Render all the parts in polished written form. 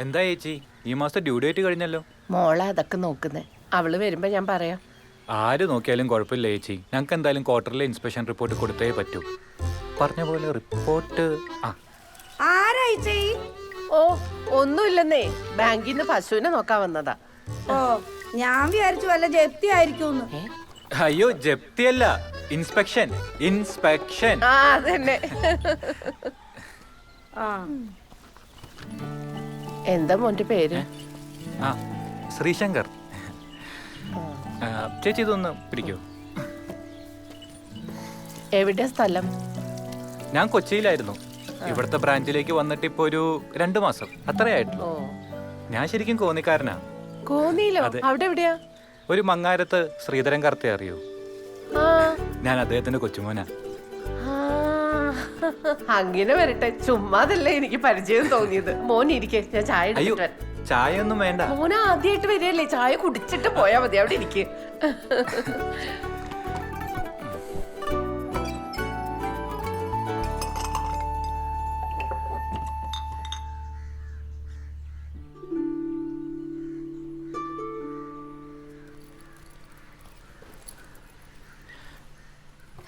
എന്താ ചേച്ചി ഈ മാസത്തെ ഡ്യൂ ഡേറ്റ് കഴിഞ്ഞല്ലോ? മോളെ അതൊക്കെ നോക്കുന്നേ. അവള് വരുമ്പോ ഞാൻ പറയാം. ആര് നോക്കിയാലും കുഴപ്പമില്ല ചേച്ചി. ഞങ്ങൾക്ക് എന്തായാലും ക്വാർട്ടറിലെ ഇൻസ്പെക്ഷൻ റിപ്പോർട്ട് കൊടുത്തേ പറ്റൂ. പറഞ്ഞ പോലെ റിപ്പോർട്ട് ഓ ഒന്നുമില്ലെന്നേ, ബാങ്കിൽ നിന്ന് പശുവിനെ നോക്കാൻ വന്നതാ. ഓ ഞാൻ വിചാരിച്ചു വല്ല ജപ്തി ആയിരിക്കും. അയ്യോ ജപ്തിയല്ല, ഇൻസ്പെക്ഷൻ. ഇൻസ്പെക്ഷൻ ആ അതന്നെ. എന്താ മോന്റെ പേര്? ആ ശ്രീശങ്കർ. ചേച്ചി ഇതൊന്ന് പിടിക്കൂ. എവിടെ സ്ഥലം? ഞാൻ കൊച്ചിയിലായിരുന്നു. ഇവിടുത്തെ ബ്രാഞ്ചിലേക്ക് വന്നിട്ട് ഇപ്പൊ ഒരു 2 മാസം അത്രയായിട്ടുള്ളൂ. ഞാൻ ശരിക്കും കോന്നിക്കാരനാ. കോന്നിയിലോ? അവിടെ എവിടെയാ? ഒരു മങ്ങാരത്ത് ശ്രീധരൻ കർത്തെ അറിയോ? ആ ഞാൻ അദ്ദേഹത്തിന്റെ കൊച്ചുമോനാ. അങ്ങനെ വരട്ടെ, ചുമ്മാതല്ലേ എനിക്ക് പരിചയം തോന്നിയത്. മോൻ ഇരിക്കെ, ഞാൻ ചായ അയ്യോ എടുത്തിട്ട്. ചായ ഒന്നും വേണ്ട. മോന ആദ്യമായിട്ട് വരികയല്ലേ, ചായ കുടിച്ചിട്ട് പോയാ മതി. അവിടെ ഇരിക്കെ.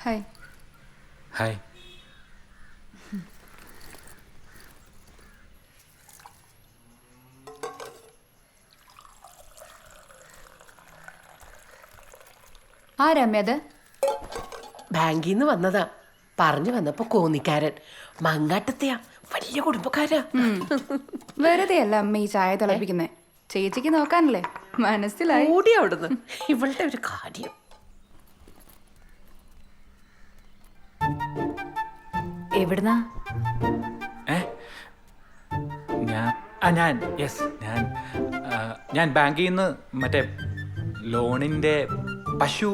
ഹായ്. ഹായ്. ആരാമ്യത്? ബാങ്കിൽ നിന്ന് വന്നതാ. പറഞ്ഞു വന്നപ്പോ കോന്നിക്കാരൻ. മങ്ങാട്ടത്തെയാ, വലിയ കുടുംബക്കാരാ. വെറുതെ അല്ല അമ്മ ഈ ചായ തിളപ്പിക്കുന്നേ. ചേച്ചിക്ക് നോക്കാനല്ലേ. മനസ്സിലായി. കൂടി അവിടുന്ന്. ഇവളുടെ ഒരു കാര്യം. എവിടുന്നാ? ഞാൻ ബാങ്കിൽ നിന്ന് മറ്റേ ലോണിന്റെ പശു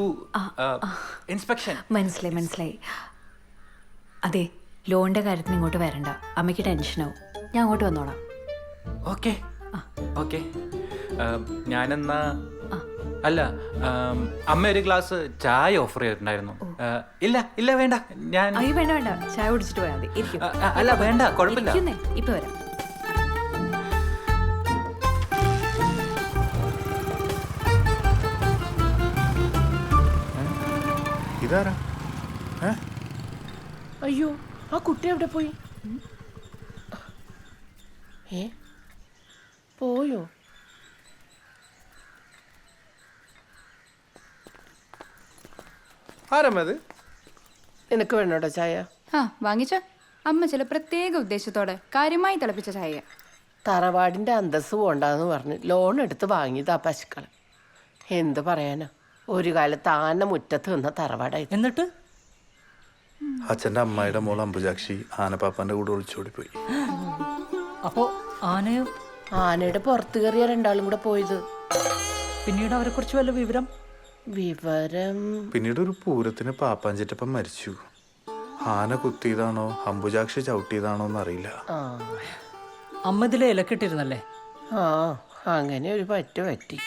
ഇൻസ്പെക്ഷൻ. മനസ്സിലായി. അതെ, ലോണിന്റെ കാര്യത്തിന് ഇങ്ങോട്ട് വരണ്ട. അമ്മയ്ക്ക് ടെൻഷനാവും. ഞാൻ അങ്ങോട്ട് വന്നോളാം. Okay okay. ഞാനെന്നാ അല്ല, അമ്മ ഒരു ഗ്ലാസ് ചായ ഓഫർ ചെയ്തിട്ടുണ്ടായിരുന്നു. ഇല്ല വേണ്ട. ഞാൻ അയ്യോ വേണ്ട, ചായ കുടിച്ചിട്ട് പോയാൽ മതി. ഇരിക്കും. അല്ല വേണ്ട, കുഴപ്പമില്ല. ഇപ്പൊ വരാം. ഇതാരാ? അയ്യോ, ആ കുട്ടി എവിടെ പോയി? പോയോ? ആരമ്മത്? നിനക്ക് വേണോട്ടോ ചായ? ആ വാങ്ങിച്ചോ. അമ്മ ചില പ്രത്യേക ഉദ്ദേശത്തോടെ കാര്യമായി തിളപ്പിച്ച ചായ. തറവാടിന്റെ അന്തസ് പോണ്ടെന്ന് പറഞ്ഞ് ലോൺ എടുത്ത് വാങ്ങിയതാ പശുക്കള്. എന്ത് പറയാനാ, ഒരു കാലത്ത് ആന മുറ്റത്ത് നിന്ന തറവാടായി. എന്നിട്ട് അച്ഛൻ്റെ അമ്മായിയുടെ മോൾ അമ്പുജാക്ഷി ആനപ്പാപ്പാന്റെ കൂടെ ഒളിച്ചോടിപ്പോയി. അപ്പോ ആനയോ? ആനയുടെ പുറത്ത് കയറിയ രണ്ടാളും കൂടെ പോയത്. പിന്നീട് അവരെ കുറിച്ച് വല്ല വിവരം? പിന്നീട് ഒരു പൂരത്തിന് പാപ്പാഞ്ചിറ്റപ്പം മരിച്ചു. ആന കുത്തിയതാണോ അമ്പുജാക്ഷി ചവിട്ടിയതാണോ എന്നറിയില്ല. അമ്മ ഇതിലെ ഇലക്കിട്ടിരുന്നല്ലേ? ആ അങ്ങനെ ഒരു പറ്റി.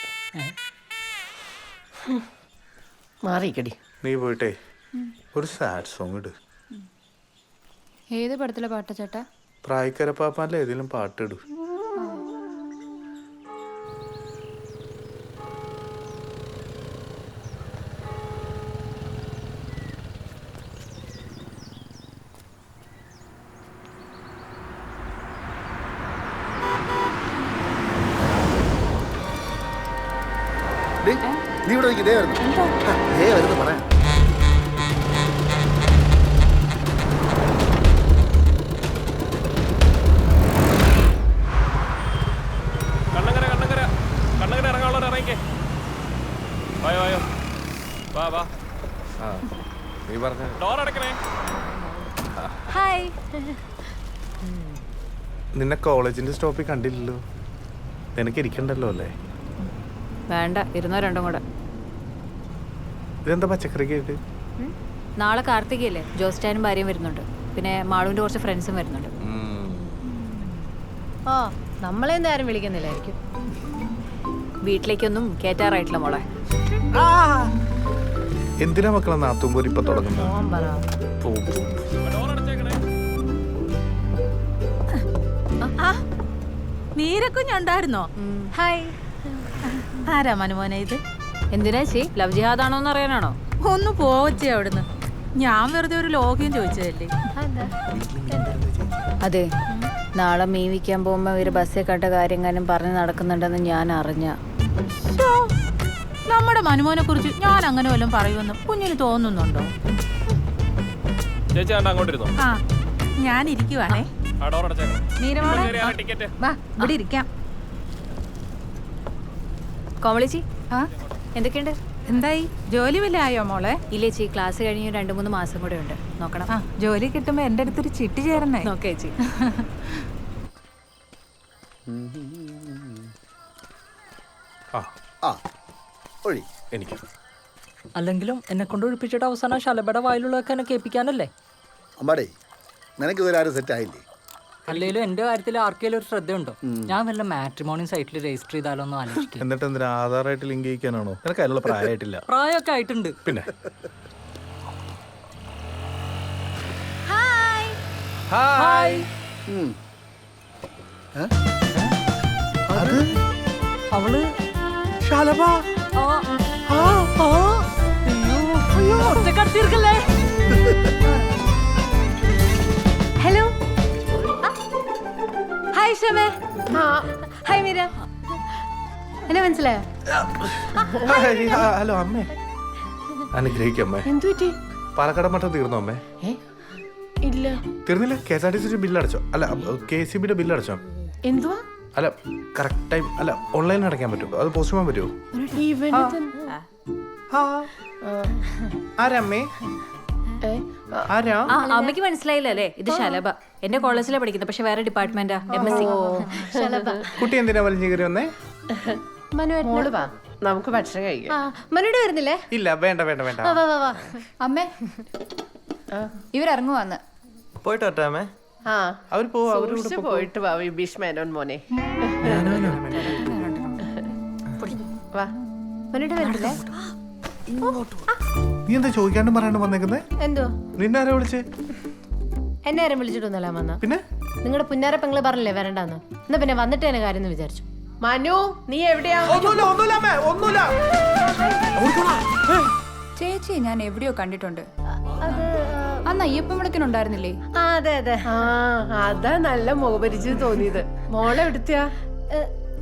മാറിക്കടി. നീ പോയിട്ടേ ഒരു സാഡ് സോങ് ഇട്. ഏത് പടത്തിലെ പാട്ടാ ചേട്ടാ? പ്രായക്കര പാപ്പാന്റെ ഏതെങ്കിലും പാട്ടിടൂ. നീ ഇവിടെ ഇതേ വരുന്നു പറയാം. കണ്ണങ്കര ഇറങ്ങാനുള്ളവർ ഇറങ്ങിക്കേ. വായോ വാ. നീ പറഞ്ഞ ഡോർ അടക്കണേ. ഹായ്. നിന്നെ കോളേജിന്റെ സ്റ്റോപ്പിൽ കണ്ടില്ലല്ലോ. നിനക്ക് ഇരിക്കണ്ടല്ലോ അല്ലേ? വേണ്ട, ഇരുന്നോ രണ്ടും കൂടെ. ഇതെന്താ പച്ചക്കറിക്കായിട്ട്? നാളെ കാർത്തികയല്ലേ, ജോസ്റ്റാനും ഭാര്യയും വരുന്നുണ്ട്. പിന്നെ മാളുവിന്റെ കുറച്ച് ഫ്രണ്ട്സും വരുന്നുണ്ട്. ഓ നമ്മളെന്താ ആരും വിളിക്കുന്നില്ലായിരിക്കും. വീട്ടിലേക്കൊന്നും കേറ്റാറായിട്ടില്ല മോളെ. എന്തിനാ മക്കളെ നാത്തുമ്പോൾ ഇപ്പൊ തുടങ്ങുന്നത്? ഡോർ അടച്ചേക്കണേ. നീരക്കുഞ്ഞുണ്ടായിരുന്നോ? ഹായ്. ആരാ മനുമോനെ ഇത്? എന്തിനാ ചേ ലവ് ജിഹാദാണോന്ന് അറിയാനാണോ? ഒന്ന് പോവച്ചേ അവിടുന്ന്. ഞാൻ വെറുതെ ഒരു ലോഗ്യം ചോദിച്ചതല്ലേ. അതെ, നാളെ മീൻ വിൽക്കാൻ പോകുമ്പോ ഇവര് ബസ്സിൽ കണ്ട കാര്യങ്ങളും പറഞ്ഞ് നടക്കുന്നുണ്ടെന്ന് ഞാൻ അറിഞ്ഞ. ശ്ശോ, നമ്മുടെ മനുമോനെ കുറിച്ച് ഞാൻ അങ്ങനെ വല്ലതും പറയുമെന്ന് കുഞ്ഞിന് തോന്നുന്നുണ്ടോ? ചേച്ചി കണ്ട അങ്ങോട്ട് ഇരുന്നോ? ആ, ഞാൻ ഇരിക്കുവാണേ. ആ ഡോർ അടച്ചേക്കണം. നീരമോളെ, കേറിയാ ടിക്കറ്റ്. വാ ഇവിടെ ഇരിക്കാം. കോമളിച്ചി, എന്തൊക്കെയുണ്ട്? എന്തായി, ജോലി വല്ല ആയോ മോളെ? ഇല്ലേ ചേച്ചി, ക്ലാസ് കഴിഞ്ഞ് 2-3 മാസം കൂടെ ഉണ്ട്. നോക്കണം. ആ, ജോലി കിട്ടുമ്പോ എന്റെ അടുത്തൊരു ചിട്ടി ചേരണേ. നോക്കേ ചേച്ചി. ആ ഒഴി. എനിക്ക് അല്ലെങ്കിലും എന്നെ കൊണ്ട് ഒഴിപ്പിച്ചിട്ട് അവസാനം ശലഭയുടെ വായിലുള്ളതൊക്കെ എന്നെ കേൾപ്പിക്കാനല്ലേ? അമ്പാടേ, നിനക്ക് ഇതുവരെ ആരും സെറ്റ് ആയില്ലേ? അല്ലെങ്കിലും എന്റെ കാര്യത്തിൽ ആർക്കെങ്കിലും ഒരു ശ്രദ്ധയുണ്ടോ? ഞാൻ വല്ല മാട്രിമോണി സൈറ്റിൽ രജിസ്റ്റർ ചെയ്താലോ എന്ന് ആലോചിക്കും. എന്നിട്ട് എന്തിനാ ആധാറായിട്ട് ലിങ്ക് ചെയ്യിക്കാനാണോ? നിനക്ക് അതിനുള്ള പ്രായമായിട്ടില്ല. പ്രായമൊക്കെ ആയിട്ടുണ്ട്. പിന്നെ ഹായ്. അവള് ശാലഭ. ആ, ആ, ആ. അയ്യോ, അയ്യോ, ഒറ്റക്കടത്തിയിരിക്കല്ലേ? ഹലോ. ഹായ് ഷമേ. ഹായ് മീര. എന്നെ മനസ്സിലായോ? ഹലോ അമ്മേ. അനുഗ്രഹിക്കമ്മേ. എന്തു പറ്റി? പാലക്കാട് മട്ടം തീർന്നോ അമ്മേ? ഇല്ല. തീർന്നില്ല? KSRTC ബില്ല് അടച്ചോ? അല്ല, KCBയുടെ ബില്ല് അടച്ചോ? എന്തുവാ? അല്ല, കറക്റ്റ് ടൈം അല്ല, ഓൺലൈനിൽ അടയ്ക്കാൻ പറ്റുമോ? അത് പോസ്റ്റ് ചെയ്യാൻ പറ്റുമോ? ആരമ്മേ? ആരാ? ആ, അമ്മയ്ക്ക് മനസ്സിലായില്ല അല്ലേ? ഇത് ശലഭ. എന്റെ കോളേജിലാണ് പഠിക്കുന്നത്, പക്ഷെ വേറെ ഡിപ്പാർട്ട്മെന്റാ. MSc. ശലഭ. കുട്ടി എന്തിനാ വലിഞ്ഞു കയറി വന്നേ? മോള് വാ, നമുക്ക് ഭക്ഷണം കഴിക്കാം. മനുടെ വരുന്നില്ലേ? ഇല്ല, വേണ്ട വേണ്ട വേണ്ട. അമ്മേ, ഇവരിറങ്ങുവാന്ന്. പോയിട്ട് വട്ടാമേ. ആ, അവർ പോവാ. സൂക്ഷിച്ച് പോയിട്ട് വാ വിഭീഷ് മേനോൻ മോനെ. വാ. മനുടെ വരുന്നില്ലേ? നീ എന്താ ചോദിക്കാണ്ടും പറയാണ്ടും വന്നേക്കുന്നേ? എന്തോ നിന്നാരാ വിളിച്ചേ? എന്നെ ആരും വിളിച്ചിട്ടൊന്നുമല്ല വന്ന. പിന്നെ നിങ്ങളുടെ പുന്നാര പെങ്ങള് പറഞ്ഞില്ലേ വരണ്ടെന്ന്. എന്നാ പിന്നെ വന്നിട്ട് തന്നെ കാര്യം എന്ന് വിചാരിച്ചു. മനു, നീ എവിടെയാ? ചേച്ചി ഞാൻ എവിടെയോ കണ്ടിട്ടുണ്ട്. അന്ന് അയ്യപ്പൻ വിളിക്കനുണ്ടായിരുന്നില്ലേ? അതെ അതെ. ആ, അതാ നല്ല മുഖപരിചയം തോന്നിയത്. മോളെ എവിടുത്തെയാ?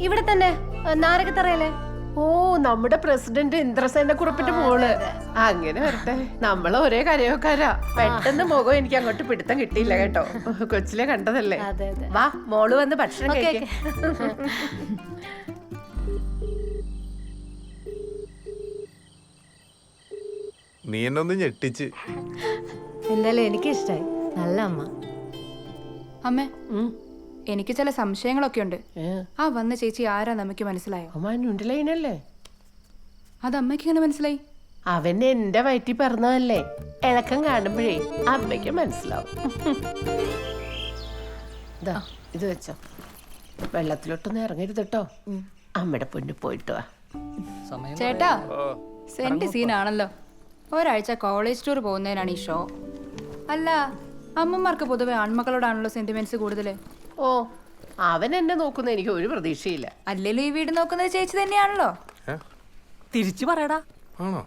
ഇവിടെ തന്നെ നാരകത്തറയല്ലേ? ഓ, നമ്മുടെ പ്രസിഡന്റ് ഇന്ദ്രസേന കുറിപ്പിന്റെ മോള്. അങ്ങനെ വരട്ടെ, നമ്മള് ഒരേ കരയോക്കാരാ. പെട്ടെന്ന് മുഖം എനിക്ക് അങ്ങോട്ട് പിടുത്തം കിട്ടിയില്ല കേട്ടോ. കൊച്ചിലെ കണ്ടതല്ലേ. വാ, മോള് വന്ന് ഭക്ഷണം കഴിക്കേ. നീ എന്നെ ഒന്ന് ഞെട്ടിച്ച്. എന്തായാലും എനിക്ക് ഇഷ്ടായി. നല്ല അമ്മ. അമ്മേ, എനിക്ക് ചില സംശയങ്ങളൊക്കെ ഉണ്ട്. ആ വന്ന ചേച്ചി ആരാ നമുക്ക് മനസ്സിലായോ? മനുണ്ടല്ലേ? അത് അമ്മയ്ക്ക് എങ്ങനെ മനസ്സിലായി? അവൻ എന്റെ വയറ്റിൽ പറഞ്ഞതല്ലേ. ഇളക്കം കാണുമ്പോഴേ അമ്മയ്ക്ക് മനസ്സിലാവും. ദാ, ഇത് വെച്ചോ. വെള്ളത്തിലോട്ടൊന്നും ഇറങ്ങരുത് കേട്ടോ. അമ്മയുടെ പൊന്നു പോയിട്ട് വാ. ചേട്ടാ, സെന്റ് സീനാണല്ലോ. ഒരാഴ്ച കോളേജ് ടൂർ പോകുന്നതിനാണ് ഈ ഷോ. അല്ല, അമ്മമാർക്ക് പൊതുവെ ആൺമക്കളോടാണല്ലോ സെന്റിമെന്റ്സ് കൂടുതൽ. ഓ, അവൻ എന്നെ നോക്കുന്ന എനിക്ക് ഒരു പ്രതീക്ഷയില്ല. അല്ലെങ്കിലും ഈ വീട് നോക്കുന്നത് ചേച്ചി തന്നെയാണല്ലോ. തിരിച്ചു പറയടാ. ആണോ?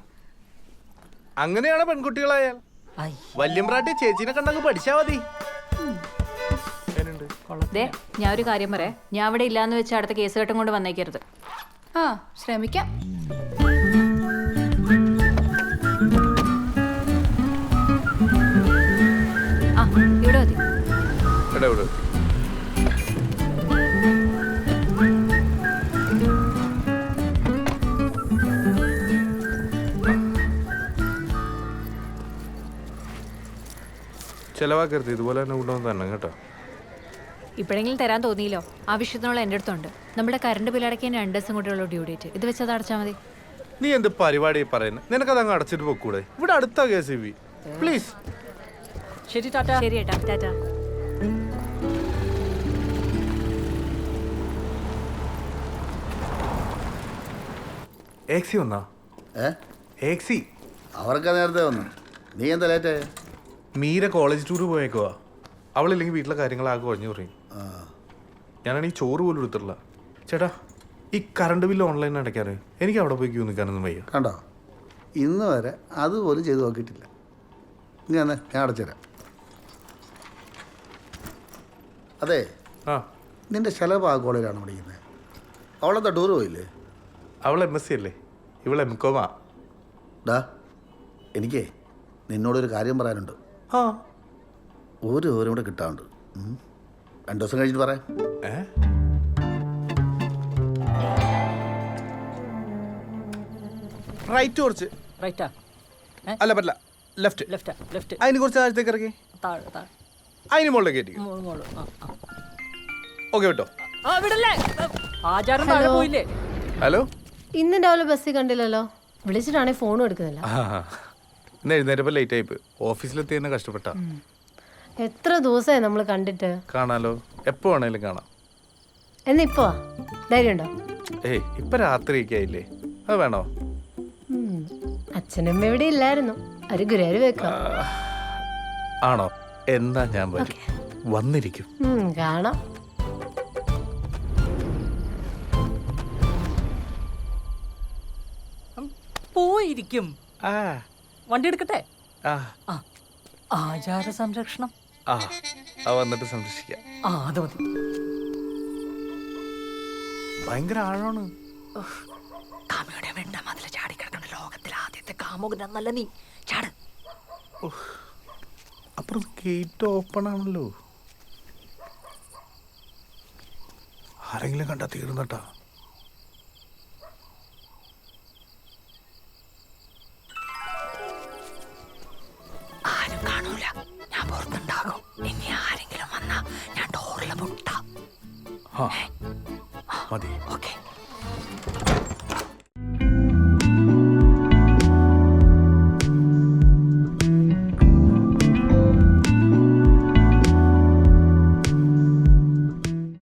അങ്ങനെയാണ് പെൺകുട്ടികളായാൽ. വല്യമ്പ്രാട്ടി ചേച്ചീനെ കണ്ടങ്ങ് പഠിച്ചാ മതി. ദേ, ഞാൻ ഒരു കാര്യം പറയാം. ഞാൻ അവിടെ ഇല്ലാന്ന് വെച്ച് അടുത്ത കേസ് കെട്ടും കൊണ്ട് വന്നേക്കരുത്. ആ, ശ്രമിക്കാം. ആ, ഇവിടെ മതി. ചെലവാക്കരുത്, ഇതുപോലെ തന്നെ കൊണ്ടുവന്ന് തന്നെ കേട്ടോ. ഇപ്പോഴെങ്കിലും തരാൻ തോന്നിയില്ലോ? ആവശ്യത്തിനുള്ള എൻ്റെ അടുത്തുണ്ട്. നമ്മുടെ കറണ്ട് ബില്ലടയ്ക്കാൻ 2 ദിവസം കൂടെയുള്ള ഡ്യൂ ഡേറ്റ്. ഇത് വെച്ച് അത് അടച്ചാൽ മതി. നീ എന്ത് പരിപാടി പറയുന്നത്? നിനക്കത് അങ്ങ് അടച്ചിട്ട് പൊക്കൂടെ? ഇവിടെ അടുത്ത KCB. പ്ലീസ്. ശരി, ടാറ്റ. ശരി ഏട്ടാ, ടാറ്റ. ഏക്സി വന്നാ? ഏക്സി അവർക്ക് നേരത്തെ വന്നു. നീ എന്താ ലേറ്റ്? മീര കോളേജ് ടൂർ പോയേക്കുവാ. അവളില്ലെങ്കിൽ വീട്ടിലെ കാര്യങ്ങളാകെ കുഴഞ്ഞു പറയും. ഞാനാണെങ്കിൽ ചോറ് പോലും എടുത്തിട്ടില്ല. ചേട്ടാ, ഈ കറണ്ട് ബില്ല് ഓൺലൈൻ അടയ്ക്കാറ് എനിക്ക് അവിടെ പോയി ക്യൂ നിൽക്കാനൊന്നും വയ്യ. കണ്ടോ, ഇന്ന് വരെ അതുപോലും ചെയ്തു നോക്കിയിട്ടില്ല. ഇങ്ങനെ ഞാൻ അടച്ചുതരാം. അതെ, ആ, നിന്റെ ശലഭ ആ കോളേജിലാണ് പഠിക്കുന്നത്. അവളെന്താ ടൂർ പോയില്ലേ? അവൾ MSc അല്ലേ, ഇവൾ MCOM. ഡാ, എനിക്കേ നിന്നോടൊരു കാര്യം പറയാനുണ്ട്. ആ, ഒരു ഓരും കൂടെ കിട്ടാനുണ്ട്. 2 ദിവസം കഴിഞ്ഞിട്ട് പറയാം. റൈറ്റ് കുറച്ച്. റൈറ്റാ അല്ല, പറ്റില്ല, ലെഫ്റ്റ്. ലെഫ്റ്റാ ലെഫ്റ്റ് അതിന് കുറച്ച് താഴത്തേക്ക് ഇറക്കി, താഴെ താഴെ അതിന് മുകളിലേക്ക് കയറ്റി. മോള് ഓക്കെ കേട്ടോ. ആ വിടല്ലേ, ആചാരം താഴെ പോയില്ലേ? ഹലോ, ഇന്ന് രാവിലെ ബസ്സിൽ കണ്ടില്ലല്ലോ. വിളിച്ചിട്ടാണെങ്കിൽ ഫോണും എടുക്കുന്നില്ല. ഇന്ന് എഴുന്നേരപ്പോൾ ലേറ്റ് ആയിപ്പോയി. ഓഫീസിലെത്തി തന്നെ കഷ്ടപ്പെട്ട. എത്ര ദിവസമായി നമ്മൾ കണ്ടിട്ട്. കാണാലോ, എപ്പോ വേണേലും കാണാം. എന്നിപ്പോ ധൈര്യമുണ്ടോ? ഏയ്, ഇപ്പൊ രാത്രിയൊക്കെ ആയില്ലേ, അത് വേണോ? അച്ഛനമ്മ ഇവിടെ ഇല്ലായിരുന്നു. ഒരു ഗുരുവായൂർ വെക്കാം. ആണോ? എന്നാ ഞാൻ വരും, വന്നിരിക്കും. കാണാം. പോയിരിക്കും. ആ വണ്ടി എടുക്കട്ടെ? ആ ആ, ആചാര സംരക്ഷണം. ആ, വന്നിട്ട് സംരക്ഷിക്കാം. ആ, അത് മതി. ഭയങ്കര ആഴമാണ്. കാമയുടെ വെണ്ട മതിൽ ചാടിക്കിടക്കുന്ന ലോകത്തിലെ ആദ്യത്തെ കാമുകനല്ല നീ. ചാട്. അപ്പുറം ഗേറ്റ് ഓപ്പൺ ആണല്ലോ. ആരെങ്കിലും കണ്ടാ തീർന്നട്ടാ. ആരും കാണൂല, ഞാൻ പുറത്തുണ്ടാകും. ഇനി ആരെങ്കിലും വന്നാ ഞാൻ ഡോറിലെ മുട്ട. മതി. ഓക്കെ.